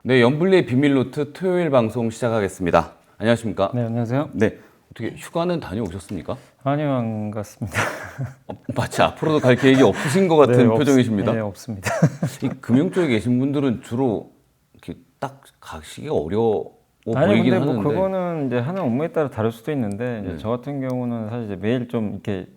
네, 연불리의 비밀노트 토요일 방송 시작하겠습니다. 안녕하십니까? 네, 안녕하세요. 네, 어떻게 휴가는 다녀오셨습니까? 아니요, 안 갔습니다. 마치 앞으로도 갈 계획이 없으신 것 같은 네, 표정이십니다. 네, 없습니다. 이 금융 쪽에 계신 분들은 주로 이렇게 딱 가시기가 어려워 아니, 보이긴 근데 뭐 하는데. 그거는 이제 하는 업무에 따라 다를 수도 있는데 이제 네. 저 같은 경우는 사실 이제 매일 좀 이렇게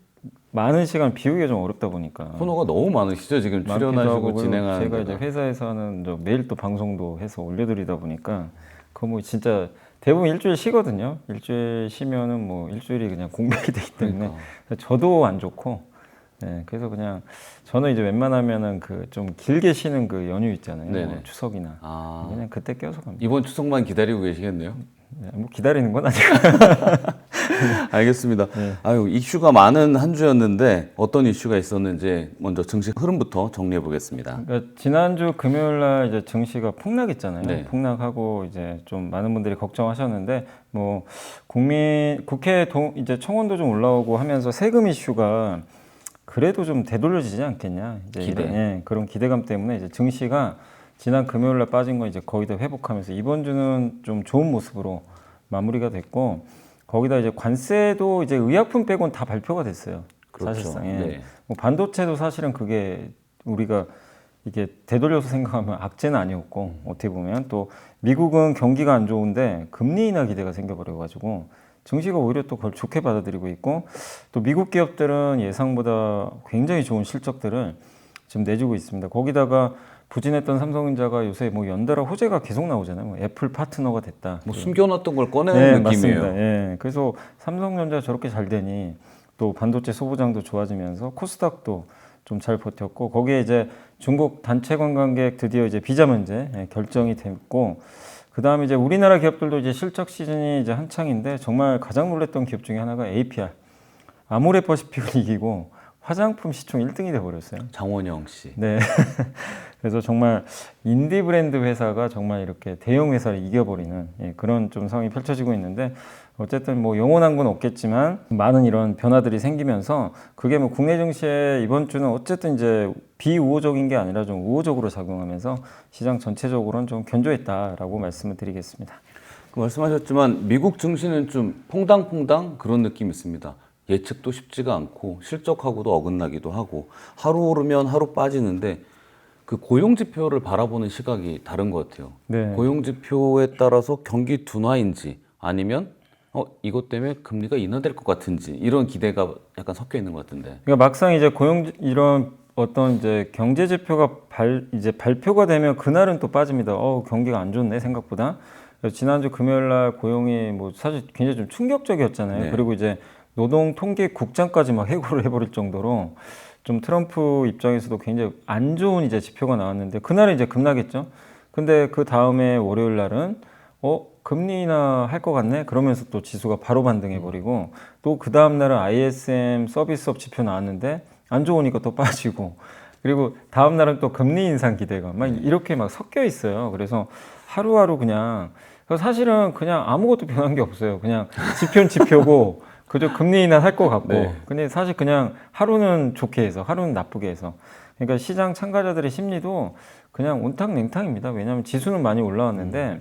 많은 시간 비우기가 좀 어렵다 보니까 코너가 너무 많으시죠? 지금 많기도 출연하시고 하고, 진행하는 제가 데가. 이제 회사에서는 저 매일 또 방송도 해서 올려드리다 보니까 그 뭐 진짜 대부분 일주일 쉬거든요. 일주일 쉬면은 뭐 일주일이 그냥 공백이 되기 때문에 그러니까. 저도 안 좋고, 네, 그래서 그냥 저는 이제 웬만하면은 그 좀 길게 쉬는 그 연휴 있잖아요. 뭐 네네. 추석이나 아, 그냥 그때 껴서 갑니다. 이번 추석만 기다리고 계시겠네요. 네, 뭐 기다리는 건 아니고. 알겠습니다. 네. 아유, 이슈가 많은 한 주였는데 어떤 이슈가 있었는지 먼저 증시 흐름부터 정리해 보겠습니다. 그러니까 지난주 금요일 날 이제 증시가 폭락했잖아요. 네. 폭락하고 이제 좀 많은 분들이 걱정하셨는데 뭐 국회 이제 청원도 좀 올라오고 하면서 세금 이슈가 그래도 좀 되돌려지지 않겠냐. 이제 기대. 그런 기대감 때문에 이제 증시가 지난 금요일 날 빠진 거 이제 거의 다 회복하면서 이번 주는 좀 좋은 모습으로 마무리가 됐고, 거기다 이제 관세도 이제 의약품 빼고는 다 발표가 됐어요. 그렇죠. 사실상. 예. 네. 뭐 반도체도 사실은 그게 우리가 이게 되돌려서 생각하면 악재는 아니었고, 어떻게 보면 또 미국은 경기가 안 좋은데 금리 인하 기대가 생겨버려가지고 증시가 오히려 또 그걸 좋게 받아들이고 있고, 또 미국 기업들은 예상보다 굉장히 좋은 실적들을 지금 내주고 있습니다. 거기다가 부진했던 삼성전자가 요새 뭐 연달아 호재가 계속 나오잖아요. 뭐 애플 파트너가 됐다. 뭐 숨겨놨던 걸 꺼내는 네, 느낌이에요. 맞습니다. 예. 그래서 삼성전자 저렇게 잘 되니 또 반도체 소부장도 좋아지면서 코스닥도 좀 잘 버텼고, 거기에 이제 중국 단체 관광객 드디어 이제 비자 문제 결정이 됐고, 그 다음에 이제 우리나라 기업들도 이제 실적 시즌이 이제 한창인데 정말 가장 놀랐던 기업 중에 하나가 APR, 아모레퍼시픽을 이기고 화장품 시총 1등이 돼버렸어요. 장원영 씨. 네. 그래서 정말 인디 브랜드 회사가 정말 이렇게 대형 회사를 이겨버리는 그런 좀 상황이 펼쳐지고 있는데, 어쨌든 뭐 영원한 건 없겠지만 많은 이런 변화들이 생기면서 그게 뭐 국내 증시에 이번 주는 어쨌든 이제 비우호적인 게 아니라 좀 우호적으로 작용하면서 시장 전체적으로는 좀 견조했다라고 말씀을 드리겠습니다. 그 말씀하셨지만 미국 증시는 좀 퐁당퐁당 그런 느낌이 있습니다. 예측도 쉽지가 않고 실적하고도 어긋나기도 하고 하루 오르면 하루 빠지는데 그 고용 지표를 바라보는 시각이 다른 것 같아요. 네. 고용 지표에 따라서 경기 둔화인지 아니면 이것 때문에 금리가 인하될 것 같은지 이런 기대가 약간 섞여 있는 것 같은데. 그러니까 막상 이제 이런 어떤 이제 경제 지표가 이제 발표가 되면 그날은 또 빠집니다. 경기가 안 좋네 생각보다. 그래서 지난주 금요일 날 고용이 뭐 사실 굉장히 좀 충격적이었잖아요. 네. 그리고 이제 노동통계국장까지 막 해고를 해버릴 정도로 좀 트럼프 입장에서도 굉장히 안 좋은 이제 지표가 나왔는데 그날은 이제 급락했죠. 근데 그 다음에 월요일 날은 금리 인하 할 것 같네? 그러면서 또 지수가 바로 반등해버리고, 또 그 다음날은 ISM 서비스업 지표 나왔는데 안 좋으니까 또 빠지고, 그리고 다음날은 또 금리 인상 기대가 막 이렇게 막 섞여 있어요. 그래서 하루하루 그냥 사실은 그냥 아무것도 변한 게 없어요. 그냥 지표는 지표고 그저 금리 인하 할 것 같고. 네. 근데 사실 그냥 하루는 좋게 해서 하루는 나쁘게 해서, 그러니까 시장 참가자들의 심리도 그냥 온탕냉탕입니다. 왜냐하면 지수는 많이 올라왔는데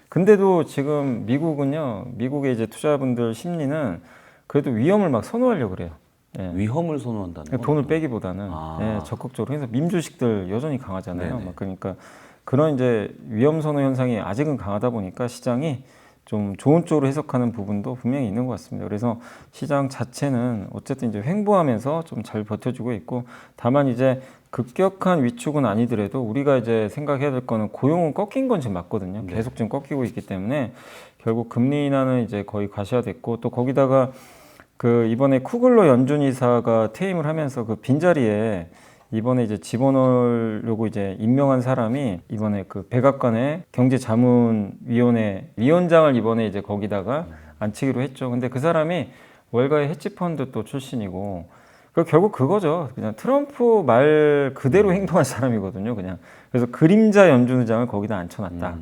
근데도 지금 미국의 이제 투자분들 심리는 그래도 위험을 막 선호하려고 그래요. 예. 위험을 선호한다는 거. 돈을 빼기보다는 적극적으로 해서 민주식들 여전히 강하잖아요. 막 그러니까 그런 이제 위험 선호 현상이 아직은 강하다 보니까 시장이 좀 좋은 쪽으로 해석하는 부분도 분명히 있는 것 같습니다. 그래서 시장 자체는 어쨌든 이제 횡보하면서 좀 잘 버텨주고 있고, 다만 이제 급격한 위축은 아니더라도 우리가 이제 생각해야 될 거는 고용은 꺾인 건 지금 맞거든요. 계속 지금 꺾이고 있기 때문에 결국 금리 인하는 이제 거의 가시화됐고, 또 거기다가 그 이번에 쿠글러 연준 이사가 퇴임을 하면서 그 빈자리에 이번에 이제 집어넣으려고 이제 임명한 사람이 이번에 그 백악관의 경제자문위원회 위원장을 이번에 이제 거기다가 앉히기로 했죠. 근데 그 사람이 월가의 헤지펀드 또 출신이고, 결국 그거죠. 그냥 트럼프 말 그대로 행동한 사람이거든요. 그냥 그래서 그림자 연준 의장을 거기다 앉혀놨다.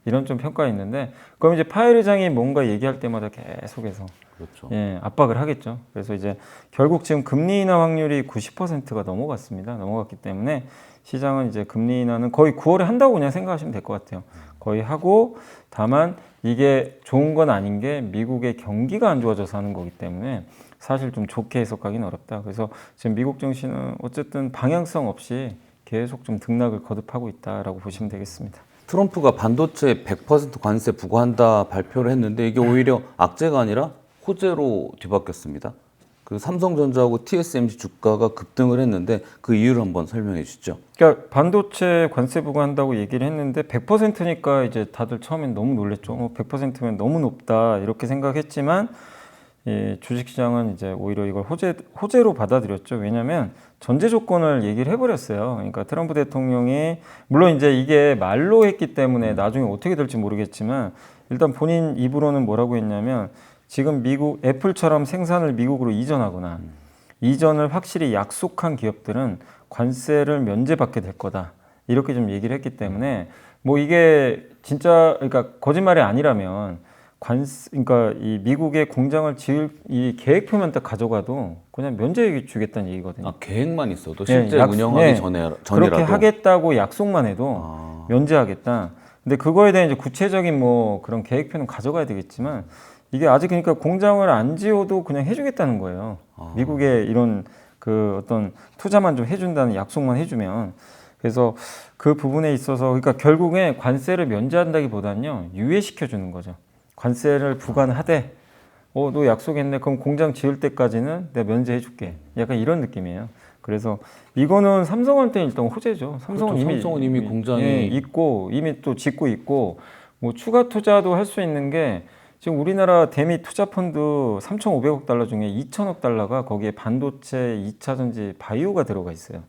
이런 좀 평가가 있는데, 그럼 이제 파웰 의장이 뭔가 얘기할 때마다 계속해서 그렇죠. 예, 압박을 하겠죠. 그래서 이제 결국 지금 금리 인하 확률이 90%가 넘어갔습니다. 넘어갔기 때문에 시장은 이제 금리 인하는 거의 9월에 한다고 그냥 생각하시면 될 것 같아요. 거의 하고, 다만 이게 좋은 건 아닌 게 미국의 경기가 안 좋아져서 하는 거기 때문에 사실 좀 좋게 해석하기는 어렵다. 그래서 지금 미국 증시는 어쨌든 방향성 없이 계속 좀 등락을 거듭하고 있다라고 보시면 되겠습니다. 트럼프가 반도체 100% 관세 부과한다 발표를 했는데 이게 오히려 악재가 아니라 호재로 뒤바뀌었습니다. 그 삼성전자하고 TSMC 주가가 급등을 했는데 그 이유를 한번 설명해 주시죠. 그러니까 반도체 관세 부과한다고 얘기를 했는데 100%니까 이제 다들 처음엔 너무 놀랬죠. 100%면 너무 높다 이렇게 생각했지만 주식시장은 이제 오히려 이걸 호재로 받아들였죠. 왜냐하면 전제 조건을 얘기를 해버렸어요. 그러니까 트럼프 대통령이 물론 이제 이게 말로 했기 때문에 나중에 어떻게 될지 모르겠지만 일단 본인 입으로는 뭐라고 했냐면 지금 미국 애플처럼 생산을 미국으로 이전하거나 이전을 확실히 약속한 기업들은 관세를 면제받게 될 거다. 이렇게 좀 얘기를 했기 때문에 뭐 이게 진짜 그러니까 거짓말이 아니라면 그러니까 이 미국의 공장을 지을 이 계획표만 딱 가져가도 그냥 면제 주겠다는 얘기거든요. 아, 계획만 있어도 실제 예, 운영하기 그렇게 전이라도 하겠다고 약속만 해도 면제하겠다. 근데 그거에 대한 이제 구체적인 뭐 그런 계획표는 가져가야 되겠지만 이게 아직 그러니까 공장을 안 지어도 그냥 해주겠다는 거예요. 미국의 이런 그 어떤 투자만 좀 해준다는 약속만 해주면. 그래서 그 부분에 있어서 그러니까 결국에 관세를 면제한다기보다는요 유예시켜 주는 거죠. 관세를 부과하되 너 약속했네. 그럼 공장 지을 때까지는 내가 면제해 줄게. 약간 이런 느낌이에요. 그래서 이거는 삼성한테 일단 호재죠. 삼성은 그렇죠. 이미, 삼성은 이미 공장이 있고 이미 또 짓고 있고 뭐 추가 투자도 할 수 있는 게 지금 우리나라 대미 투자 펀드 3,500억 달러 중에 2,000억 달러가 거기에 반도체, 2차 전지, 바이오가 들어가 있어요.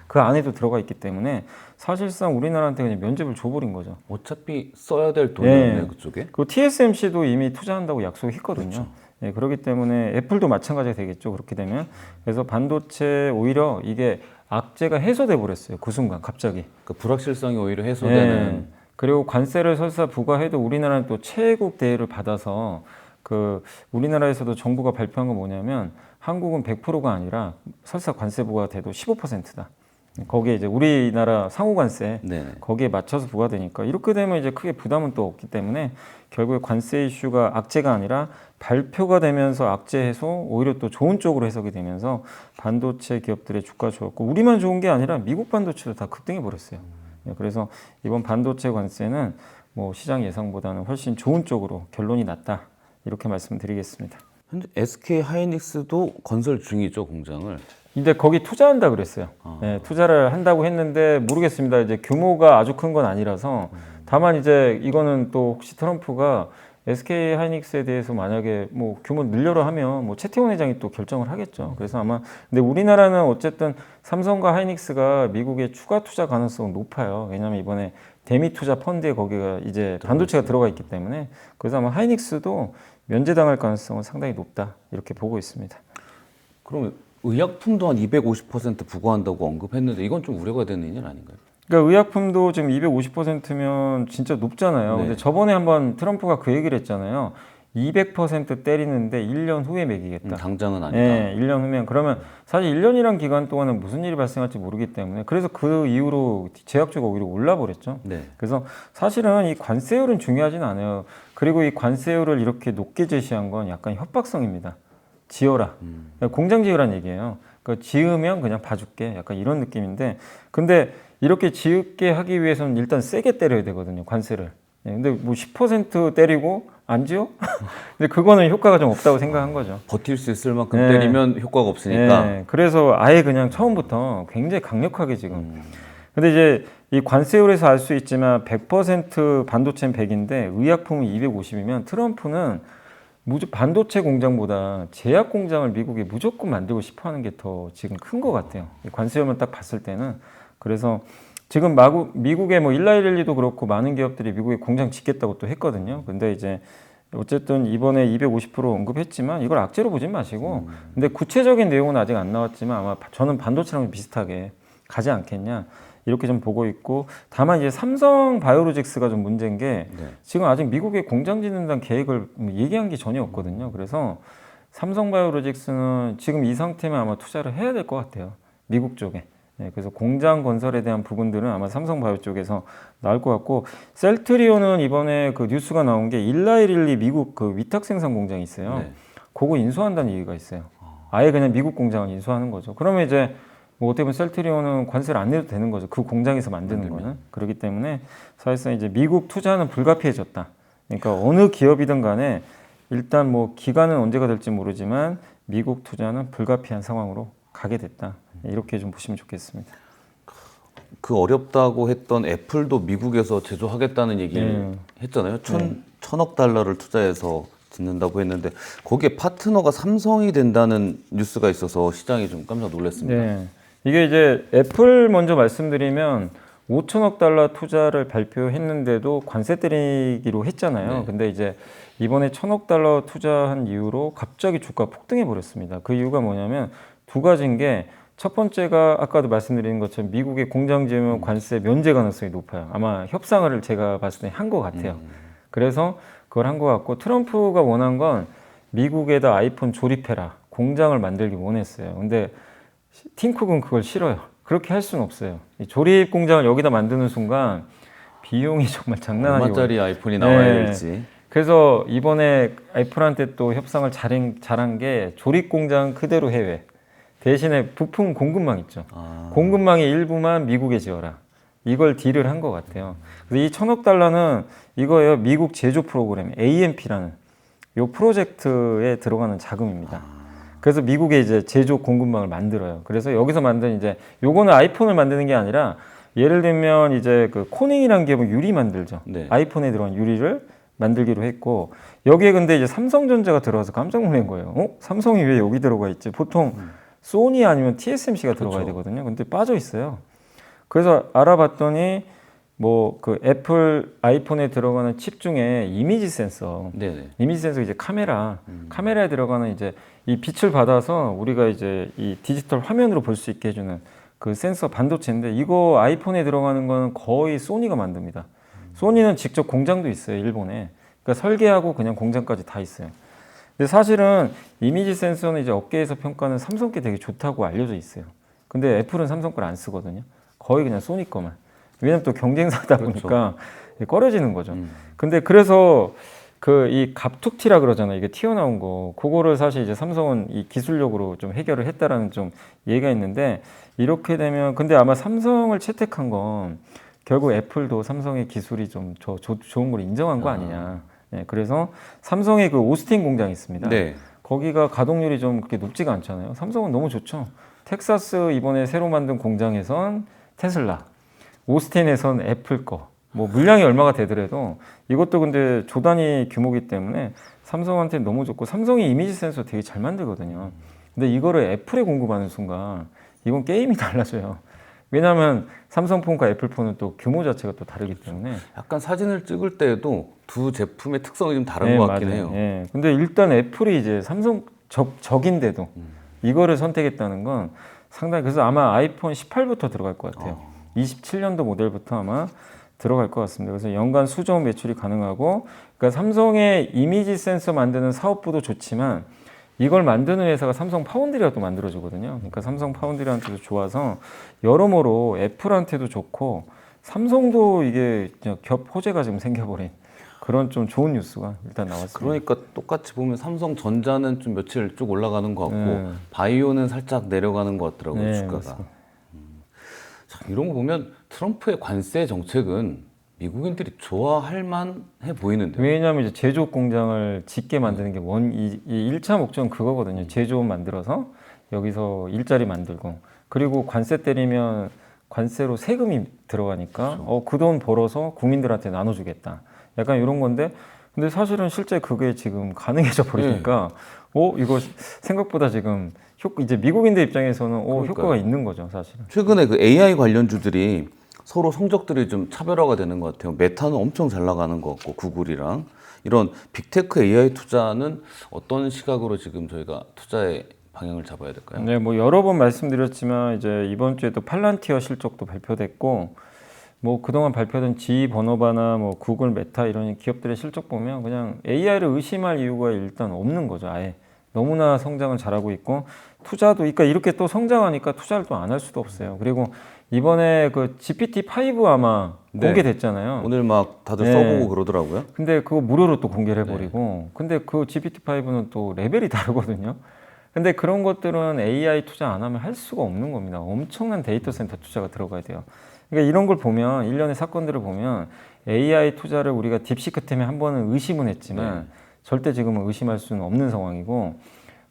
그 안에도 들어가 있기 때문에 사실상 우리나라한테 그냥 면제를 줘버린 거죠. 어차피 써야 될 돈이었네 그쪽에. 그 TSMC도 이미 투자한다고 약속했거든요. 그렇죠. 예, 그렇기 때문에 애플도 마찬가지가 되겠죠. 그렇게 되면 그래서 반도체 오히려 이게 악재가 해소돼 버렸어요. 그 순간 갑자기. 그 불확실성이 오히려 해소되는. 그리고 관세를 설사 부과해도 우리나라는 또 최애국 대우를 받아서 그 우리나라에서도 정부가 발표한 건 뭐냐면 한국은 100%가 아니라 설사 관세 부과가 돼도 15%다. 거기에 이제 우리나라 상호관세 거기에 맞춰서 부과되니까 이렇게 되면 이제 크게 부담은 또 없기 때문에 결국에 관세 이슈가 악재가 아니라 발표가 되면서 악재 해소 오히려 또 좋은 쪽으로 해석이 되면서 반도체 기업들의 주가 좋았고 우리만 좋은 게 아니라 미국 반도체도 다 급등해 버렸어요. 그래서 이번 반도체 관세는 뭐 시장 예상보다는 훨씬 좋은 쪽으로 결론이 났다 이렇게 말씀드리겠습니다. 현재 SK 하이닉스도 건설 중이죠 공장을. 근데 거기 투자한다 그랬어요. 네, 투자를 한다고 했는데 모르겠습니다. 이제 규모가 아주 큰 건 아니라서 다만 이제 이거는 또 혹시 트럼프가 SK 하이닉스에 대해서 만약에 뭐 규모 늘려라 하면 뭐 최태원 회장이 또 결정을 하겠죠. 그래서 아마 근데 우리나라는 어쨌든 삼성과 하이닉스가 미국에 추가 투자 가능성은 높아요. 왜냐하면 이번에 대미 투자 펀드에 거기가 이제 반도체가 들어가 있기 때문에 그래서 아마 하이닉스도 면제당할 가능성은 상당히 높다 이렇게 보고 있습니다. 그럼 의약품도 한 250% 부과한다고 언급했는데 이건 좀 우려가 되는 일 아닌가요? 그러니까 의약품도 지금 250%면 진짜 높잖아요. 근데 저번에 한번 트럼프가 그 얘기를 했잖아요. 200% 때리는데 1년 후에 매기겠다. 당장은 아니다. 네, 1년 후면 그러면 사실 1년이란 기간 동안은 무슨 일이 발생할지 모르기 때문에 그래서 그 이후로 제약주가 오히려 올라버렸죠. 그래서 사실은 이 관세율은 중요하진 않아요. 그리고 이 관세율을 이렇게 높게 제시한 건 약간 협박성입니다. 지어라. 공장 지으란 얘기예요. 그러니까 지으면 그냥 봐줄게. 약간 이런 느낌인데 근데 이렇게 지을게 하기 위해서는 일단 세게 때려야 되거든요. 관세를. 근데 뭐 10% 때리고 안 지어? 근데 그거는 효과가 좀 없다고 생각한 거죠. 버틸 수 있을 만큼 때리면 효과가 없으니까. 그래서 아예 그냥 처음부터 굉장히 강력하게 지금. 근데 이제 이 관세율에서 알 수 있지만 100% 반도체는 100인데 의약품은 250이면 트럼프는 반도체 공장보다 제약 공장을 미국에 무조건 만들고 싶어 하는 게 더 지금 큰 것 같아요. 관세율만 딱 봤을 때는. 그래서 지금 미국의 뭐 일라이릴리도 그렇고 많은 기업들이 미국에 공장 짓겠다고 또 했거든요. 근데 이제 어쨌든 이번에 250% 언급했지만 이걸 악재로 보진 마시고 근데 구체적인 내용은 아직 안 나왔지만 아마 저는 반도체랑 비슷하게 가지 않겠냐. 이렇게 좀 보고 있고 다만 이제 삼성 바이오로직스가 좀 문제인 게 네. 지금 아직 미국의 공장 짓는다는 계획을 얘기한 게 전혀 없거든요. 그래서 삼성 바이오로직스는 지금 이 상태면 아마 투자를 해야 될 것 같아요. 미국 쪽에. 네, 그래서 공장 건설에 대한 부분들은 아마 삼성 바이오 쪽에서 나올 것 같고 셀트리온은 이번에 그 뉴스가 나온 게 일라이릴리 미국 그 위탁 생산 공장이 있어요. 네. 그거 인수한다는 얘기가 있어요. 아예 그냥 미국 공장을 인수하는 거죠. 그러면 이제 뭐 어떻게 보면 셀트리온은 관세를 안 내도 되는 거죠. 그 공장에서 만드는 거는. 그렇기 때문에 사실상 이제 미국 투자는 불가피해졌다. 그러니까 어느 기업이든 간에 일단 뭐 기간은 언제가 될지 모르지만 미국 투자는 불가피한 상황으로 가게 됐다. 이렇게 좀 보시면 좋겠습니다. 그 어렵다고 했던 애플도 미국에서 제조하겠다는 얘기를 했잖아요. 천억 달러를 투자해서 짓는다고 했는데 거기에 파트너가 삼성이 된다는 뉴스가 있어서 시장이 좀 깜짝 놀랐습니다. 네. 이게 이제 애플 먼저 말씀드리면 5천억 달러 투자를 발표했는데도 관세 때리기로 했잖아요. 네. 근데 이제 이번에 1천억 달러 투자한 이후로 갑자기 주가 폭등해 버렸습니다. 그 이유가 뭐냐면 두 가지인 게 첫 번째가 아까도 말씀드린 것처럼 미국의 공장 지으면 관세 면제 가능성이 높아요. 아마 협상을 제가 봤을 때 한 것 같아요. 그래서 그걸 한 것 같고 트럼프가 원한 건 미국에다 아이폰 조립해라. 공장을 만들기 원했어요. 근데 팀쿡은 그걸 싫어요. 그렇게 할 수는 없어요. 이 조립 공장을 여기다 만드는 순간 비용이 정말 장난 아니고 얼마짜리 아이폰이 나와야 될지. 그래서 이번에 애플한테 또 협상을 잘한 게 조립 공장 그대로 해외. 대신에 부품 공급망 있죠. 공급망의 일부만 미국에 지어라. 이걸 딜을 한 것 같아요. 그래서 이 1천억 달러는 이거예요. 미국 제조 프로그램 AMP라는 이 프로젝트에 들어가는 자금입니다. 그래서 미국에 이제 제조 공급망을 만들어요. 그래서 여기서 만든 이제 요거는 아이폰을 만드는 게 아니라 예를 들면 이제 그 코닝이라는 기업은 유리 만들죠. 네. 아이폰에 들어간 유리를 만들기로 했고 여기에 근데 이제 삼성전자가 들어와서 깜짝 놀란 거예요. 삼성이 왜 여기 들어가 있지? 보통 소니 아니면 TSMC가 들어가야 되거든요. 근데 빠져 있어요. 그래서 알아봤더니 뭐 그 애플 아이폰에 들어가는 칩 중에 이미지 센서, 네네. 이미지 센서 이제 카메라에 들어가는 이제 이 빛을 받아서 우리가 이제 이 디지털 화면으로 볼 수 있게 해주는 그 센서 반도체인데 이거 아이폰에 들어가는 거는 거의 소니가 만듭니다. 소니는 직접 공장도 있어요, 일본에. 그러니까 설계하고 그냥 공장까지 다 있어요. 근데 사실은 이미지 센서는 이제 업계에서 평가는 삼성 게 되게 좋다고 알려져 있어요. 근데 애플은 삼성 걸 안 쓰거든요. 거의 그냥 소니 거만. 왜냐면 또 경쟁사다 보니까 꺼려지는 거죠. 근데 그래서 그 이 갑툭튀라 그러잖아요. 이게 튀어나온 거. 그거를 사실 이제 삼성은 이 기술력으로 좀 해결을 했다라는 좀 얘기가 있는데 이렇게 되면 근데 아마 삼성을 채택한 건 결국 애플도 삼성의 기술이 좀 좋은 걸 인정한 거 아니냐. 네, 그래서 삼성의 그 오스틴 공장이 있습니다. 네. 거기가 가동률이 좀 그렇게 높지가 않잖아요. 삼성은 너무 좋죠. 텍사스 이번에 새로 만든 공장에선 테슬라, 오스틴에선 애플 거. 뭐 물량이 얼마가 되더라도 이것도 근데 조 단위 규모이기 때문에 삼성한테 너무 좋고 삼성이 이미지 센서 되게 잘 만들거든요. 근데 이거를 애플에 공급하는 순간 이건 게임이 달라져요. 왜냐하면 삼성폰과 애플폰은 또 규모 자체가 또 다르기 때문에 약간 사진을 찍을 때에도 두 제품의 특성이 좀 다른 것 같긴 맞아요. 해요. 예. 근데 일단 애플이 이제 삼성 적인데도 이거를 선택했다는 건 상당히 그래서 아마 아이폰 18부터 들어갈 것 같아요. 27년도 모델부터 아마 들어갈 것 같습니다. 그래서 연간 수조 매출이 가능하고 그러니까 삼성의 이미지 센서 만드는 사업부도 좋지만 이걸 만드는 회사가 삼성 파운드리가 또 만들어주거든요. 그러니까 삼성 파운드리한테도 좋아서 여러모로 애플한테도 좋고 삼성도 이게 그냥 겹 호재가 지금 생겨버린 그런 좀 좋은 뉴스가 일단 나왔습니다. 그러니까 똑같이 보면 삼성전자는 좀 며칠 쭉 올라가는 것 같고 바이오는 살짝 내려가는 것 같더라고요, 주가가. 맞습니다. 자, 이런 거 보면 트럼프의 관세 정책은 미국인들이 좋아할 만해 보이는데요. 왜냐하면 이제 제조업 공장을 짓게 만드는 게 이 1차 목적은 그거거든요. 제조업 만들어서 여기서 일자리 만들고 그리고 관세 때리면 관세로 세금이 들어가니까 그 돈 벌어서 국민들한테 나눠주겠다. 약간 이런 건데 근데 사실은 실제 그게 지금 가능해져 버리니까 이거 생각보다 지금 이제 미국인들 입장에서는 효과가 있는 거죠, 사실은. 최근에 그 AI 관련주들이 서로 성적들이 좀 차별화가 되는 것 같아요. 메타는 엄청 잘 나가는 것 같고 구글이랑 이런 빅테크 AI 투자는 어떤 시각으로 지금 저희가 투자에 방향을 잡아야 될까요? 네, 뭐 여러 번 말씀드렸지만 이제 이번 주에도 팔란티어 실적도 발표됐고 뭐 그동안 발표된 G 버너바나 뭐 구글, 메타 이런 기업들의 실적 보면 그냥 AI를 의심할 이유가 일단 없는 거죠. 아예 너무나 성장을 잘하고 있고 투자도 그러니까 이렇게 또 성장하니까 투자를 또 안 할 수도 없어요. 그리고 이번에 그 GPT-5 아마 네. 공개됐잖아요. 오늘 막 다들 네. 써보고 그러더라고요. 근데 그거 무료로 또 공개를 해버리고 근데 그 GPT-5는 또 레벨이 다르거든요. 근데 그런 것들은 AI 투자 안 하면 할 수가 없는 겁니다. 엄청난 데이터 센터 투자가 들어가야 돼요. 그러니까 이런 걸 보면 일련의 사건들을 보면 AI 투자를 우리가 딥시크 때문에 한 번은 의심은 했지만 절대 지금은 의심할 수는 없는 상황이고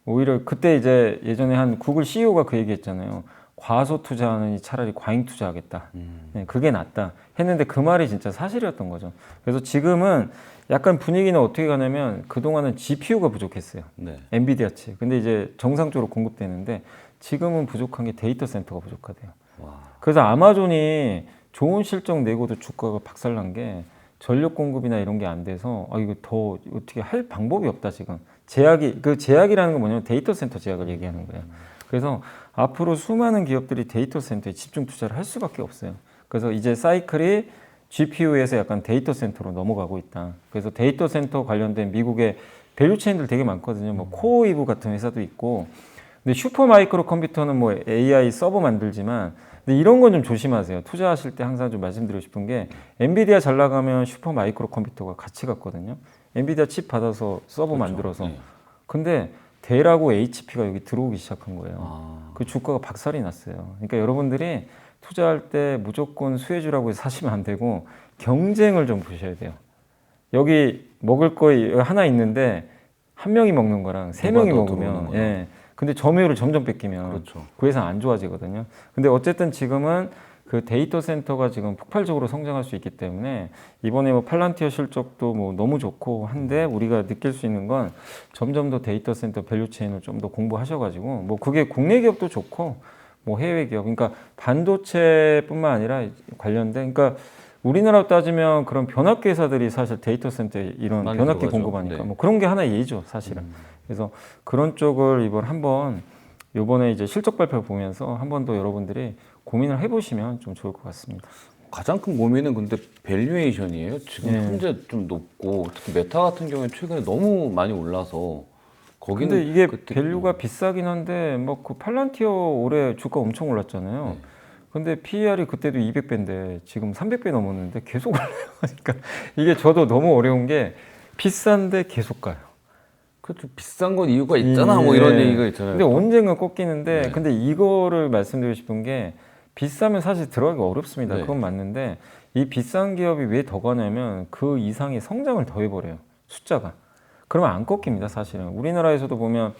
오히려 그때 이제 예전에 한 구글 CEO가 그 얘기했잖아요. 과소 투자하느니 차라리 과잉 투자하겠다. 네, 그게 낫다. 했는데 그 말이 진짜 사실이었던 거죠. 그래서 지금은 약간 분위기는 어떻게 가냐면 그동안은 GPU가 부족했어요. 네. 엔비디아 치. 근데 이제 정상적으로 공급되는데 지금은 부족한 게 데이터 센터가 부족하대요. 와. 그래서 아마존이 좋은 실적 내고도 주가가 박살난 게 전력 공급이나 이런 게 안 돼서 이거 더 어떻게 할 방법이 없다 지금. 제약이라는 건 뭐냐면 데이터 센터 제약을 얘기하는 거예요. 그래서 앞으로 수많은 기업들이 데이터 센터에 집중 투자를 할 수밖에 없어요. 그래서 이제 사이클이 GPU에서 약간 데이터 센터로 넘어가고 있다. 그래서 데이터 센터 관련된 미국의 밸류 체인들 되게 많거든요. 뭐 코어이브 같은 회사도 있고. 근데 슈퍼 마이크로 컴퓨터는 뭐 AI 서버 만들지만 근데 이런 건 좀 조심하세요. 투자하실 때 항상 좀 말씀드리고 싶은 게 엔비디아 잘 나가면 슈퍼 마이크로 컴퓨터가 같이 갔거든요. 엔비디아 칩 받아서 서버 그렇죠. 만들어서. 네. 근데 델하고 HP가 여기 들어오기 시작한 거예요. 아. 그 주가가 박살이 났어요. 그러니까 여러분들이 투자할 때 무조건 수혜주라고 해서 사시면 안 되고 경쟁을 좀 보셔야 돼요. 여기 먹을 거 하나 있는데 한 명이 먹는 거랑 세 명이 누가 더 먹으면 들어오는 거나. 예. 근데 점유율을 점점 뺏기면 그렇죠. 그 회사 안 좋아지거든요. 근데 어쨌든 지금은 그 데이터 센터가 지금 폭발적으로 성장할 수 있기 때문에 이번에 뭐 팔란티어 실적도 뭐 너무 좋고 한데 우리가 느낄 수 있는 건 점점 더 데이터 센터 밸류 체인을 좀 더 공부하셔가지고 뭐 그게 국내 기업도 좋고 뭐 해외 기업 그러니까 반도체뿐만 아니라 관련된 그러니까 우리나라로 따지면 그런 변압기 회사들이 사실 데이터 센터에 이런 많이 변압기 들어가죠. 공급하니까 네. 뭐 그런 게 하나 예죠 사실은. 그래서 그런 쪽을 이번 한번 요번에 이제 실적 발표 보면서 한 번 더 여러분들이 고민을 해보시면 좀 좋을 것 같습니다. 가장 큰 고민은 근데 밸류에이션이에요. 지금 네. 현재 좀 높고 특히 메타 같은 경우에 최근에 너무 많이 올라서 거기는 근데 이게 그때- 밸류가 비싸긴 한데 뭐 그 팔란티어 올해 주가 엄청 올랐잖아요. 네. 근데 PER이 그때도 200배인데 지금 300배 넘었는데 계속 올라요. 그러니까 이게 저도 너무 어려운 게 비싼데 계속 가요. 그렇죠. 비싼 건 이유가 있잖아. 뭐 이런 예. 얘기가 있잖아요. 근데 언젠가 꺾이는데 네. 근데 이거를 말씀드리고 싶은 게 비싸면 사실 들어가기 어렵습니다. 네. 그건 맞는데 이 비싼 기업이 왜 더 가냐면 그 이상의 성장을 더 해버려요. 숫자가. 그러면 안 꺾입니다. 사실은. 우리나라에서도 보면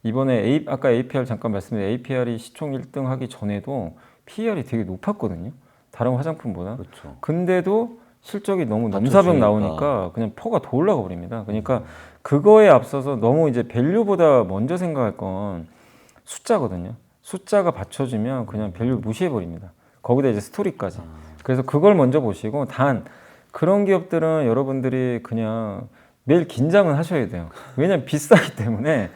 이번에 아까 APR 잠깐 말씀드린 APR이 시총 1등 하기 전에도 PER이 되게 높았거든요. 다른 화장품보다. 그렇죠. 근데도 실적이 너무 받쳐주니까. 넘사벽 나오니까 그냥 퍼가 더 올라가 버립니다. 그러니까 그거에 앞서서 너무 이제 밸류보다 먼저 생각할 건 숫자거든요. 숫자가 받쳐주면 그냥 밸류 무시해 버립니다. 거기다 이제 스토리까지. 그래서 그걸 먼저 보시고 단 그런 기업들은 여러분들이 그냥 매일 긴장은 하셔야 돼요. 왜냐면 비싸기 때문에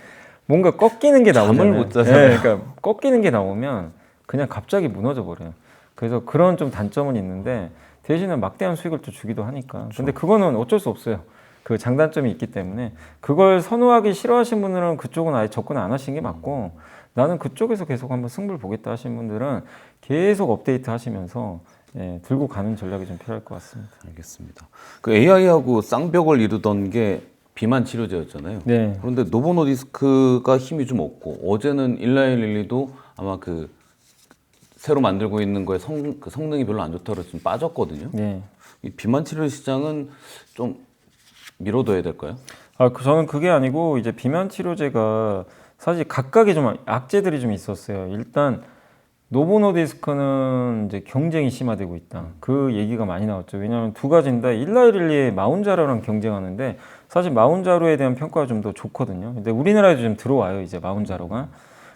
뭔가 꺾이는 게 잠을 나오잖아요. 못 자잖아요. 네, 그러니까 꺾이는 게 나오면 그냥 갑자기 무너져 버려요. 그래서 그런 좀 단점은 있는데 대신에 막대한 수익을 또 주기도 하니까. 근데 그거는 어쩔 수 없어요. 그 장단점이 있기 때문에 그걸 선호하기 싫어하시는 분들은 그쪽은 아예 접근 안 하시는 게 맞고 나는 그쪽에서 계속 한번 승부를 보겠다 하시는 분들은 계속 업데이트 하시면서 들고 가는 전략이 좀 필요할 것 같습니다. 알겠습니다. 그 AI하고 쌍벽을 이루던 게 비만 치료제였잖아요. 네. 그런데 노보노디스크가 힘이 좀 없고 어제는 일라이릴리도 아마 그 새로 만들고 있는 거에 그 성능이 별로 안 좋다고 해서 좀 빠졌거든요. 네. 이 비만 치료 시장은 좀 밀어둬야 될까요? 저는 그게 아니고 이제 비만 치료제가 사실 각각의 좀 악재들이 좀 있었어요. 일단 노보노디스크는 이제 경쟁이 심화되고 있다. 그 얘기가 많이 나왔죠. 왜냐하면 두 가지인데 일라이릴리의 마운자로랑 경쟁하는데 사실 마운자로에 대한 평가가 좀 더 좋거든요. 근데 우리나라에도 좀 들어와요. 이제 마운자로가.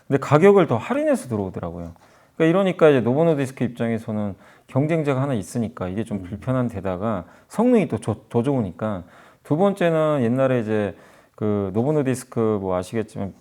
근데 가격을 더 할인해서 들어오더라고요. 그러니까 이러니까 이제 노보노디스크 입장에서는 경쟁자가 하나 있으니까 이게 좀 불편한 데다가 성능이 또 더 좋으니까 두 번째는 옛날에 이제 그 노보노디스크 뭐 아시겠지만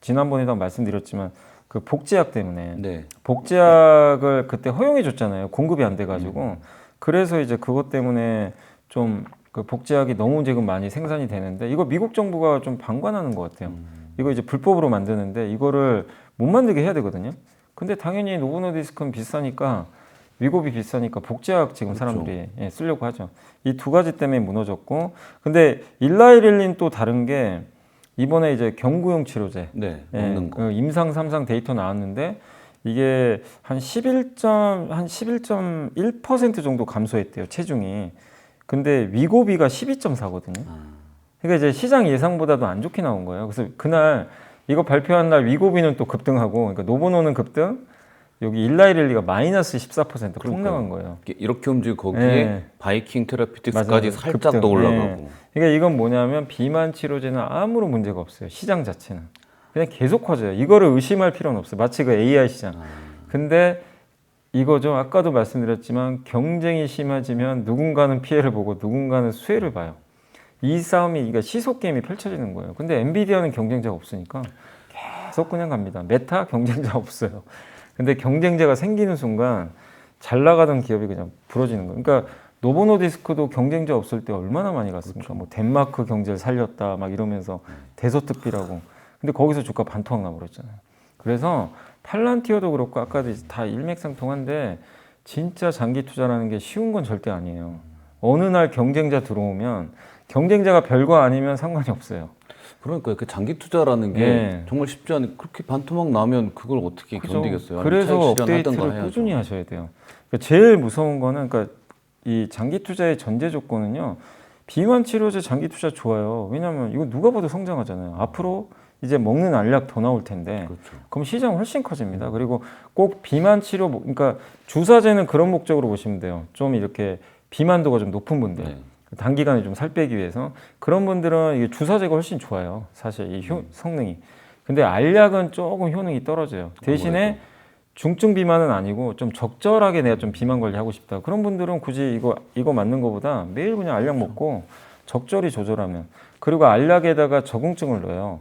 지난번에도 말씀드렸지만 그 복제약 때문에 네. 복제약을 그때 허용해 줬잖아요. 공급이 안 돼가지고 그래서 이제 그것 때문에 좀 그 복제약이 너무 지금 많이 생산이 되는데 이거 미국 정부가 좀 방관하는 것 같아요. 이거 이제 불법으로 만드는데 이거를 못 만들게 해야 되거든요. 근데 당연히 노보노디스크는 비싸니까 위고비 비싸니까 복제약 지금 사람들이 예, 쓰려고 하죠. 이 두 가지 때문에 무너졌고 근데 일라이릴린 또 다른 게 이번에 이제 경구용 치료제 네. 예, 먹는 거. 그 임상 3상 데이터 나왔는데 이게 한 11.1% 정도 감소했대요 체중이. 근데 위고비가 12.4거든요. 그러니까 이제 시장 예상보다도 안 좋게 나온 거예요. 그래서 그날 이거 발표한 날 위고비는 또 급등하고, 그러니까 노보노는 급등, 여기 일라이릴리가 마이너스 14% 폭락한 거예요. 이렇게 움직이고 거기에 네. 바이킹 맞아요. 테라피틱스까지 살짝 급등. 더 올라가고. 네. 그러니까 이건 뭐냐면 비만 치료제는 아무런 문제가 없어요. 시장 자체는 그냥 계속 커져요. 이거를 의심할 필요는 없어요. 마치 그 AI 시장. 근데 이거죠. 아까도 말씀드렸지만 경쟁이 심해지면 누군가는 피해를 보고 누군가는 수혜를 봐요. 이 싸움이 그러니까 시속 게임이 펼쳐지는 거예요. 근데 엔비디아는 경쟁자가 없으니까 계속 그냥 갑니다. 메타 경쟁자 없어요. 근데 경쟁자가 생기는 순간 잘 나가던 기업이 그냥 부러지는 거예요. 그러니까 노보노디스크도 경쟁자 없을 때 얼마나 많이 갔습니까? 그렇죠. 뭐 덴마크 경제를 살렸다 막 이러면서 대서특비라고. 근데 거기서 주가 반토막 나버렸잖아요. 그래서 팔란티어도 그렇고 아까도 다 일맥상통한데 진짜 장기 투자라는 게 쉬운 건 절대 아니에요. 어느 날 경쟁자 들어오면 경쟁자가 별거 아니면 상관이 없어요. 그러니까 그 장기 투자라는 게 네. 정말 쉽지 않은 그렇게 반토막 나면 그걸 어떻게 그죠? 견디겠어요? 그래서 차익 실현하든가 업데이트를 해야죠. 꾸준히 하셔야 돼요. 그러니까 제일 무서운 거는 그러니까 이 장기 투자의 전제 조건은요. 비만 치료제 장기 투자 좋아요. 왜냐하면 이거 누가 봐도 성장하잖아요. 앞으로 이제 먹는 알약 더 나올 텐데 그렇죠. 그럼 시장 훨씬 커집니다. 그리고 꼭 비만 치료 그러니까 주사제는 그런 목적으로 보시면 돼요. 좀 이렇게 비만도가 좀 높은 분들 네. 단기간에 좀 살 빼기 위해서 그런 분들은 이게 주사제가 훨씬 좋아요. 사실 이 성능이. 근데 알약은 조금 효능이 떨어져요. 대신에 중증 비만은 아니고 좀 적절하게 내가 좀 비만 관리하고 싶다. 그런 분들은 굳이 이거 맞는 것보다 매일 그냥 알약 먹고 적절히 조절하면 그리고 알약에다가 적응증을 넣어요.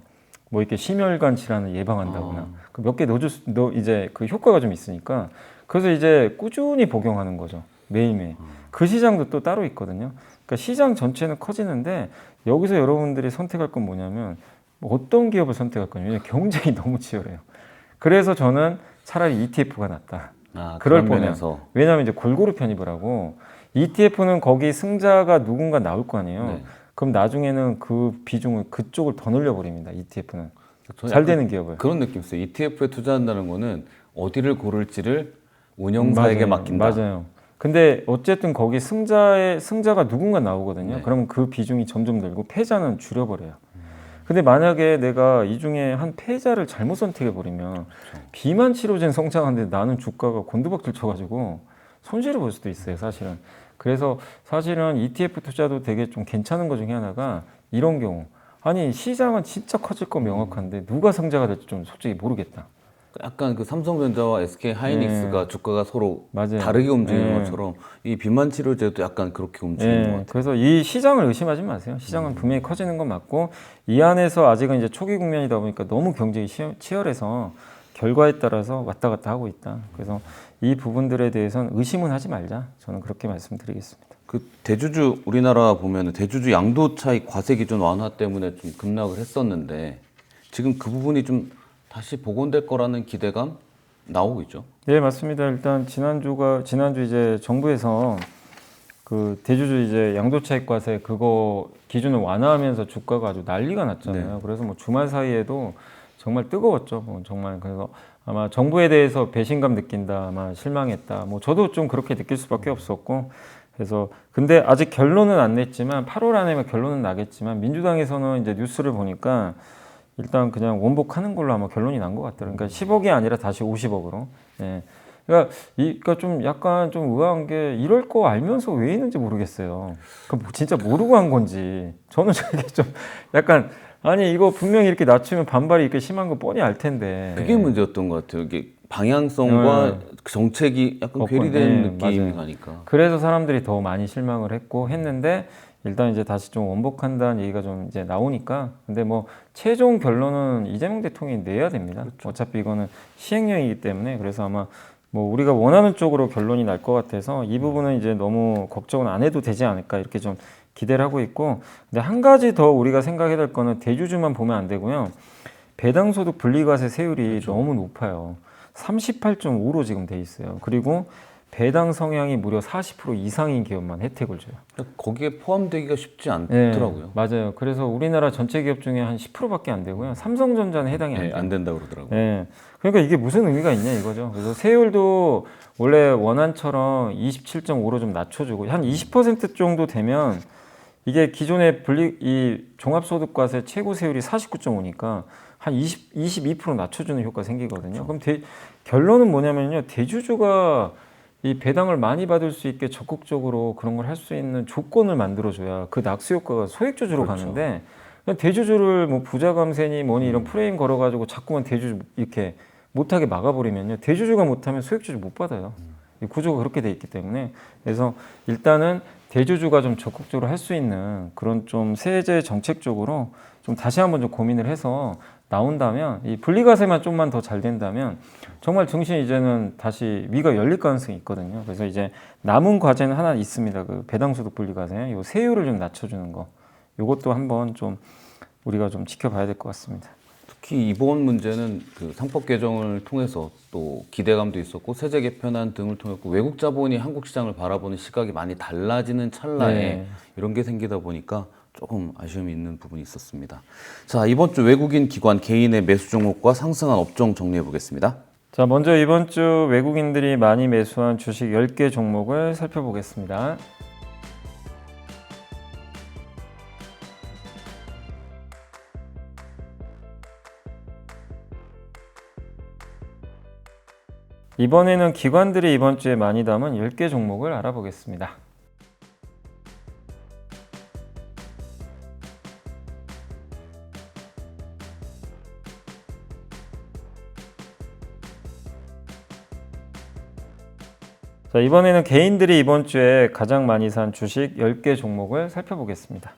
뭐 이렇게 심혈관 질환을 예방한다거나 몇 개 넣어줄 이제 그 효과가 좀 있으니까 그래서 이제 꾸준히 복용하는 거죠. 매일매일. 그 시장도 또 따로 있거든요. 그러니까 시장 전체는 커지는데 여기서 여러분들이 선택할 건 뭐냐면 어떤 기업을 선택할 거냐. 왜냐면 경쟁이 너무 치열해요. 그래서 저는 차라리 ETF가 낫다. 그럴 뻔해요. 왜냐하면 이제 골고루 편입을 하고 ETF는 거기 승자가 누군가 나올 거 아니에요. 네. 그럼 나중에는 그 비중을 그쪽을 더 늘려버립니다. ETF는 잘 되는 기업을. 그런 느낌 있어요. ETF에 투자한다는 거는 어디를 고를지를 운영사에게 맡긴다. 맞아요. 근데 어쨌든 거기 승자가 누군가 나오거든요. 네. 그러면 그 비중이 점점 늘고 패자는 줄여버려요. 근데 만약에 내가 이 중에 한 패자를 잘못 선택해버리면 그렇죠. 비만 치료제는 성장하는데 나는 주가가 곤두박질 쳐가지고 손실을 볼 수도 있어요. 사실은. 그래서 사실은 ETF 투자도 되게 좀 괜찮은 것 중에 하나가 이런 경우. 아니 시장은 진짜 커질 거 명확한데 누가 성자가 될지 좀 솔직히 모르겠다. 약간 그 삼성전자와 SK 하이닉스가 주가가 서로 맞아요. 다르게 움직이는 것처럼 이 비만 치료제도 약간 그렇게 움직이는 것 같아요. 그래서 이 시장을 의심하지 마세요. 시장은 분명히 커지는 건 맞고 이 안에서 아직은 이제 초기 국면이다 보니까 너무 경쟁이 치열해서 결과에 따라서 왔다 갔다 하고 있다. 그래서 이 부분들에 대해서는 의심은 하지 말자. 저는 그렇게 말씀드리겠습니다. 그 대주주 우리나라 보면은 대주주 양도 차익 과세 기준 완화 때문에 좀 급락을 했었는데 지금 그 부분이 좀 다시 복원될 거라는 기대감 나오고 있죠. 네, 맞습니다. 일단 지난주 이제 정부에서 그 대주주 이제 양도차익 과세 그거 기준을 완화하면서 주가가 아주 난리가 났잖아요. 네. 그래서 뭐 주말 사이에도 정말 뜨거웠죠. 뭐 정말 그래서 아마 정부에 대해서 배신감 느낀다, 아마 실망했다. 뭐 저도 좀 그렇게 느낄 수밖에 없었고. 그래서 근데 아직 결론은 안 냈지만 8월 안에 결론은 나겠지만 민주당에서는 이제 뉴스를 보니까 일단 그냥 원복하는 걸로 아마 결론이 난 것 같더라고요. 그러니까 10억이 아니라 다시 50억으로. 예. 그러니까 좀 약간 좀 의아한 게 이럴 거 알면서 왜 했는지 모르겠어요. 그러니까 진짜 모르고 한 건지. 저는 저게 좀 약간 아니 이거 분명히 이렇게 낮추면 반발이 이렇게 심한 거 뻔히 알 텐데. 그게 문제였던 것 같아요. 이게 방향성과 정책이 약간 괴리되는 느낌이 맞아요. 가니까. 그래서 사람들이 더 많이 실망을 했는데 일단 이제 다시 좀 원복한다는 얘기가 좀 이제 나오니까 근데 뭐 최종 결론은 이재명 대통령이 내야 됩니다. 그렇죠. 어차피 이거는 시행령이기 때문에 그래서 아마 뭐 우리가 원하는 쪽으로 결론이 날 것 같아서 이 부분은 이제 너무 걱정은 안 해도 되지 않을까 이렇게 좀 기대를 하고 있고 근데 한 가지 더 우리가 생각해야 될 거는 대주주만 보면 안 되고요. 배당소득 분리과세 세율이 그렇죠. 너무 높아요. 38.5로 지금 돼 있어요. 그리고 배당 성향이 무려 40% 이상인 기업만 혜택을 줘요. 거기에 포함되기가 쉽지 않더라고요. 네, 맞아요. 그래서 우리나라 전체 기업 중에 한 10%밖에 안 되고요. 삼성전자는 해당이 안 네, 돼요. 안 된다고 그러더라고요. 네. 그러니까 이게 무슨 의미가 있냐 이거죠. 그래서 세율도 원래 원안처럼 27.5로 좀 낮춰주고 한 20% 정도 되면 이게 기존의 이 종합소득과세 최고 세율이 49.5니까 한 22% 낮춰주는 효과 생기거든요. 그렇죠. 그럼 결론은 뭐냐면요. 대주주가 이 배당을 많이 받을 수 있게 적극적으로 그런 걸 할 수 있는 조건을 만들어줘야 그 낙수 효과가 소액주주로 그렇죠. 가는데 그냥 대주주를 뭐 부자 감세니 뭐니 이런 프레임 걸어가지고 자꾸만 대주주 이렇게 못하게 막아버리면요. 대주주가 못하면 소액주주 못 받아요. 이 구조가 그렇게 돼 있기 때문에 그래서 일단은 대주주가 좀 적극적으로 할 수 있는 그런 좀 세제 정책적으로 좀 다시 한번 좀 고민을 해서 나온다면 이 분리과세만 좀만 더 잘 된다면 정말 증시 이제는 다시 위가 열릴 가능성이 있거든요. 그래서 이제 남은 과제는 하나 있습니다. 그 배당소득 분리과세, 요 세율을 좀 낮춰주는 거, 요것도 한번 좀 우리가 좀 지켜봐야 될 것 같습니다. 특히 이번 문제는 그 상법 개정을 통해서 또 기대감도 있었고 세제 개편안 등을 통했고 외국 자본이 한국 시장을 바라보는 시각이 많이 달라지는 찰나에 네. 이런 게 생기다 보니까 조금 아쉬움이 있는 부분이 있었습니다. 자, 이번 주 외국인 기관 개인의 매수 종목과 상승한 업종 정리해 보겠습니다. 자, 먼저 이번 주 외국인들이 많이 매수한 주식 10개 종목을 살펴보겠습니다. 이번에는 기관들이 이번 주에 많이 담은 10개 종목을 알아보겠습니다. 자, 이번에는 개인들이 이번 주에 가장 많이 산 주식 10개 종목을 살펴보겠습니다.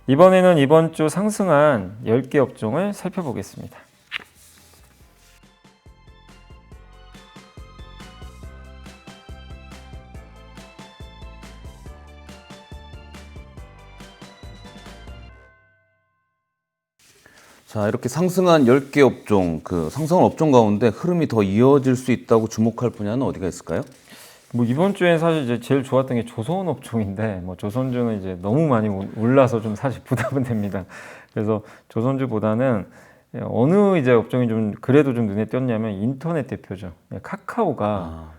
이번에는 이번 주 상승한 10개 업종을 살펴보겠습니다. 자, 이렇게 상승한 10개 업종, 그 상승한 업종 가운데 흐름이 더 이어질 수 있다고 주목할 분야는 어디가 있을까요? 뭐 이번 주에 사실 이제 제일 좋았던 게 조선 업종인데 뭐 조선주는 이제 너무 많이 올라서 좀 사실 부담은 됩니다. 그래서 조선주보다는 어느 이제 업종이 좀 그래도 좀 눈에 띄었냐면 인터넷 대표죠. 카카오가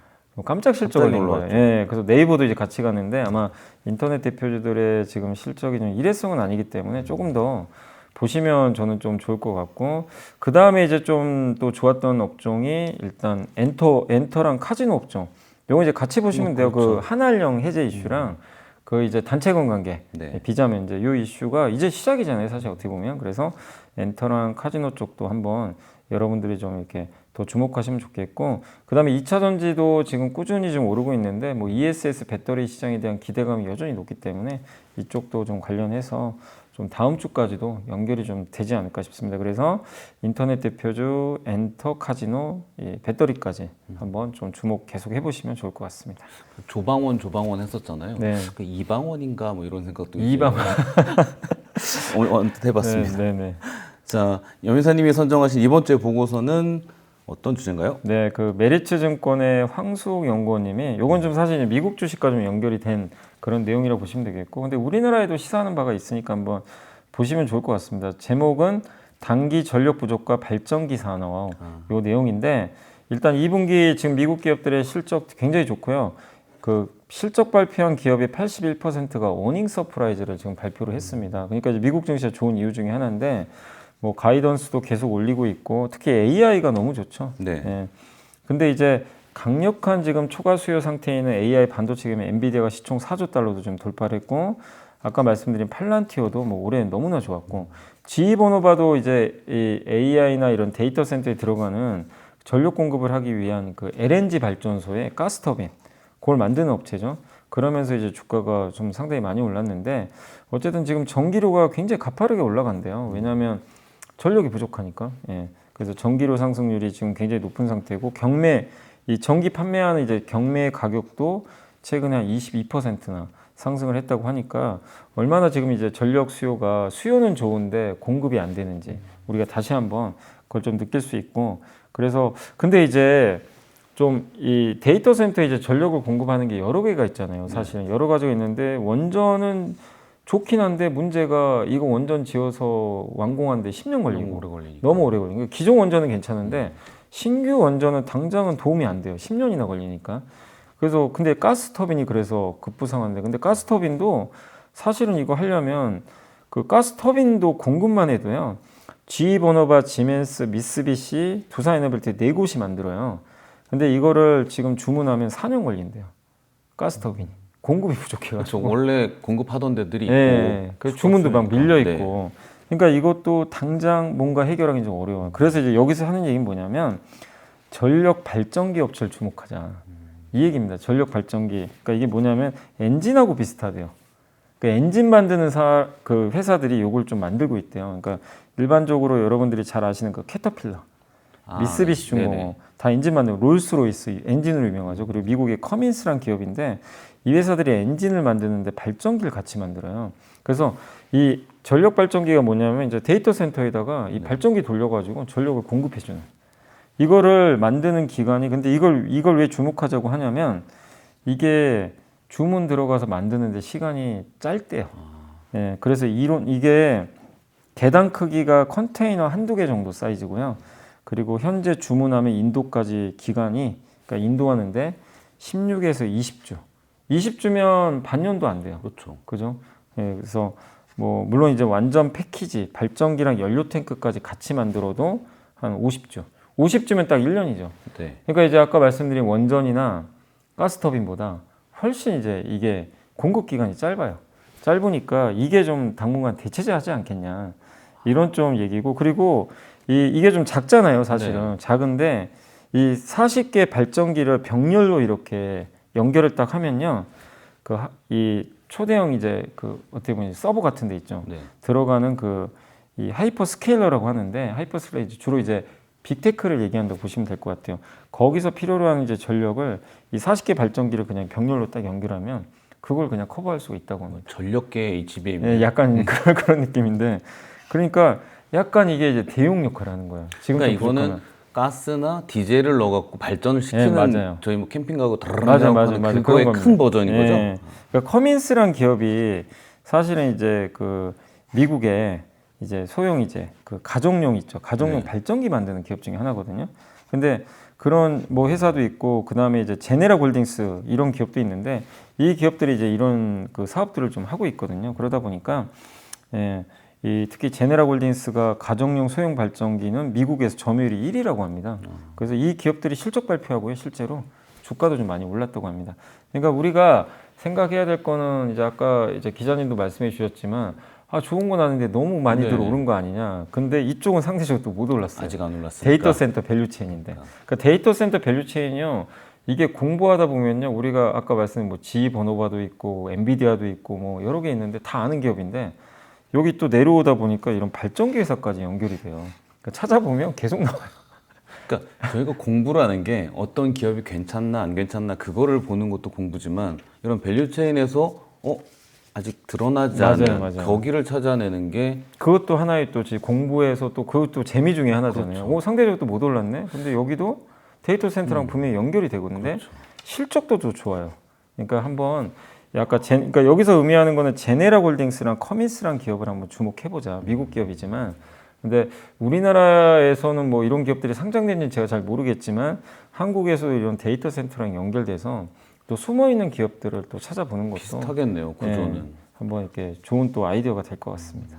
깜짝 실적을 낸 거예요. 예, 그래서 네이버도 이제 같이 가는데 아마 인터넷 대표주들의 지금 실적이 좀 일회성은 아니기 때문에 조금 더 보시면 저는 좀 좋을 것 같고 그 다음에 이제 좀 또 좋았던 업종이 일단 엔터랑 카지노 업종. 요거 이제 같이 보시면 돼요. 그렇죠. 그 한알령 해제 이슈랑 그 이제 단체건 관계, 네. 비자 면제 요 이슈가 이제 시작이잖아요. 사실 어떻게 보면 그래서 엔터랑 카지노 쪽도 한번 여러분들이 좀 이렇게 더 주목하시면 좋겠고 그 다음에 2차 전지도 지금 꾸준히 좀 오르고 있는데 뭐 ESS 배터리 시장에 대한 기대감이 여전히 높기 때문에 이쪽도 좀 관련해서 좀 다음 주까지도 연결이 좀 되지 않을까 싶습니다. 그래서 인터넷 대표주, 엔터, 카지노, 이 배터리까지 한번 좀 주목 계속 해보시면 좋을 것 같습니다. 조방원 했었잖아요. 네. 그 이방원인가 뭐 이런 생각도 이방원. 오늘 언뜻 해봤습니다. 네, 네. 자, 염인사님이 선정하신 이번 주의 보고서는 어떤 주제인가요? 네, 그 메리츠 증권의 황수욱 연구원님이 요건 좀 사실 미국 주식과 좀 연결이 된 그런 내용이라고 보시면 되겠고 근데 우리나라에도 시사하는 바가 있으니까 한번 보시면 좋을 것 같습니다. 제목은 단기 전력 부족과 발전기 산업 요 내용인데 일단 2분기 지금 미국 기업들의 실적 굉장히 좋고요. 그 실적 발표한 기업의 81%가 어닝 서프라이즈를 지금 발표를 했습니다. 그러니까 이제 미국 증시가 좋은 이유 중에 하나인데 뭐 가이던스도 계속 올리고 있고 특히 AI가 너무 좋죠. 네. 예. 근데 이제 강력한 지금 초과 수요 상태에 있는 AI 반도체 기업 엔비디아가 시총 4조 달러도 좀 돌파를 했고 아까 말씀드린 팔란티어도 뭐 올해 너무나 좋았고 GE 버노바도 이제 이 AI나 이런 데이터 센터에 들어가는 전력 공급을 하기 위한 그 LNG 발전소의 가스터빈 그걸 만드는 업체죠. 그러면서 이제 주가가 좀 상당히 많이 올랐는데 어쨌든 지금 전기료가 굉장히 가파르게 올라간대요. 왜냐하면 전력이 부족하니까. 예. 그래서 전기료 상승률이 지금 굉장히 높은 상태고 경매 이 전기 판매하는 이제 경매 가격도 최근에 한 22%나 상승을 했다고 하니까 얼마나 지금 이제 전력 수요가 수요는 좋은데 공급이 안 되는지 우리가 다시 한번 그걸 좀 느낄 수 있고 그래서 근데 이제 좀 이 데이터 센터에 이제 전력을 공급하는 게 여러 개가 있잖아요. 사실은 여러 가지가 있는데 원전은 좋긴 한데 문제가 이거 원전 지어서 완공하는데 10년 걸리고 너무 오래 걸리니까 기존 원전은 괜찮은데 신규 원전은 당장은 도움이 안 돼요. 10년이나 걸리니까. 그래서 근데 가스터빈이 그래서 급부상한데 근데 가스터빈도 사실은 이거 하려면 그 가스터빈도 공급만 해도요. GE 버너바, 지멘스, 미쓰비시, 두산에너빌티 네 곳이 만들어요. 근데 이거를 지금 주문하면 4년 걸린대요. 가스터빈이. 공급이 부족해가지고. 그렇죠. 원래 공급하던 데들이 있고. 네, 그래서 주문도 막 밀려 있고. 네. 그러니까 이것도 당장 뭔가 해결하기 좀 어려워요. 그래서 이제 여기서 하는 얘기는 뭐냐면 전력 발전기 업체를 주목하자. 이 얘기입니다. 전력 발전기. 그러니까 이게 뭐냐면 엔진하고 비슷하대요. 그러니까 엔진 만드는 그 회사들이 이걸 좀 만들고 있대요. 그러니까 일반적으로 여러분들이 잘 아시는 그 캐터필러, 미쓰비시 중공업 다 엔진 만드는 롤스로이스 엔진으로 유명하죠. 그리고 미국의 커민스란 기업인데 이 회사들이 엔진을 만드는데 발전기를 같이 만들어요. 그래서 이 전력 발전기가 뭐냐면 이제 데이터 센터에다가 이 발전기 돌려가지고 전력을 공급해주는 이거를 만드는 기관이 근데 이걸 왜 주목하자고 하냐면 이게 주문 들어가서 만드는데 시간이 짧대요. 예, 그래서 이게 개당 크기가 컨테이너 한두 개 정도 사이즈고요. 그리고 현재 주문하면 인도까지 기간이 그러니까 인도하는데 16에서 20주. 20주면 반년도 안 돼요. 그렇죠. 그죠? 예, 그래서 뭐 물론 이제 완전 패키지 발전기랑 연료 탱크까지 같이 만들어도 한 50주. 50주면 딱 1년이죠. 네. 그러니까 이제 아까 말씀드린 원전이나 가스터빈보다 훨씬 이제 이게 공급 기간이 짧아요. 짧으니까 이게 좀 당분간 대체제하지 않겠냐. 이런 좀 얘기고 그리고 이게 좀 작잖아요. 사실은. 네. 작은데 이 40개 발전기를 병렬로 이렇게 연결을 딱 하면요. 이 초대형 이제 그 어떻게 보면 서버 같은 데 있죠. 네. 들어가는 이 하이퍼 스케일러라고 하는데 하이퍼 스케일러 주로 이제 빅테크를 얘기한다고 보시면 될 것 같아요. 거기서 필요로 하는 이제 전력을 이 40개 발전기를 그냥 병렬로 딱 연결하면 그걸 그냥 커버할 수가 있다고 합니다. 전력계 HBM. 예, 약간 그런 느낌인데 그러니까 약간 이게 이제 대용 역할을 하는 거예요. 지금 그러니까 이거는 가스나 디젤을 넣어갖고 발전을 시키는 맞아요. 저희 뭐 캠핑 가고 맞아요. 그거의 큰 버전인 거죠. 그러니까 커민스란 기업이 사실은 이제 그 미국의 이제 소형 이제 그 가정용 있죠. 가정용 발전기 만드는 기업 중에 하나거든요. 근데 그런 뭐 회사도 있고 그다음에 이제 제네라 홀딩스 이런 기업도 있는데 이 기업들이 이제 이런 그 사업들을 좀 하고 있거든요. 그러다 보니까 특히 제네라 홀딩스가 가정용 소형 발전기는 미국에서 점유율이 1위라고 합니다. 그래서 이 기업들이 실적 발표하고요, 실제로 주가도 좀 많이 올랐다고 합니다. 그러니까 우리가 생각해야 될 거는 이제 아까 이제 기자님도 말씀해 주셨지만 좋은 건 아닌데 너무 많이 들어오른 거 아니냐. 근데 이쪽은 상대적으로 또 못 올랐어요. 아직 안 올랐으니까. 데이터 센터 밸류 체인인데. 그러니까 데이터 센터 밸류 체인이요. 이게 공부하다 보면요. 우리가 아까 말씀드린 뭐 GE 버노바도 있고 엔비디아도 있고 뭐 여러 개 있는데 다 아는 기업인데 여기 또 내려오다 보니까 이런 발전기 회사까지 연결이 돼요. 그러니까 찾아보면 계속 나와요. 그러니까 저희가 공부를 하는 게 어떤 기업이 괜찮나 안 괜찮나 그거를 보는 것도 공부지만 이런 밸류체인에서 아직 드러나지 않은 거기를 찾아내는 게 그것도 하나의 또 공부에서 또 그것도 재미 중에 하나잖아요. 그렇죠. 상대적으로 또 못 올랐네. 근데 여기도 데이터 센터랑 분명히 연결이 되거든요. 그렇죠. 실적도 또 좋아요. 그러니까 한번 그러니까 여기서 의미하는 거는 제네라 홀딩스랑 커민스란 기업을 한번 주목해보자. 미국 기업이지만. 근데 우리나라에서는 뭐 이런 기업들이 상장된지는 제가 잘 모르겠지만 한국에서 이런 데이터 센터랑 연결돼서 또 숨어있는 기업들을 또 찾아보는 것도 비슷하겠네요. 구조는. 한번 이렇게 좋은 또 아이디어가 될 것 같습니다.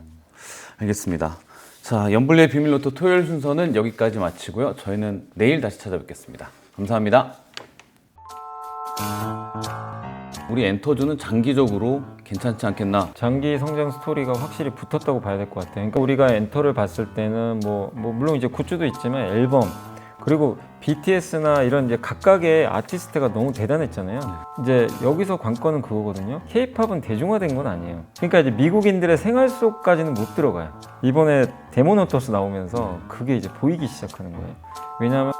알겠습니다. 자, 연불리의 비밀로또 토요일 순서는 여기까지 마치고요. 저희는 내일 다시 찾아뵙겠습니다. 감사합니다. 우리 엔터주는 장기적으로 괜찮지 않겠나? 장기 성장 스토리가 확실히 붙었다고 봐야 될 것 같아요. 그러니까 우리가 엔터를 봤을 때는 뭐 물론 이제 굿즈도 있지만 앨범 그리고 BTS나 이런 이제 각각의 아티스트가 너무 대단했잖아요. 이제 여기서 관건은 그거거든요. K-팝은 대중화된 건 아니에요. 그러니까 이제 미국인들의 생활 속까지는 못 들어가요. 이번에 데모노터스 나오면서 그게 이제 보이기 시작하는 거예요. 왜냐하면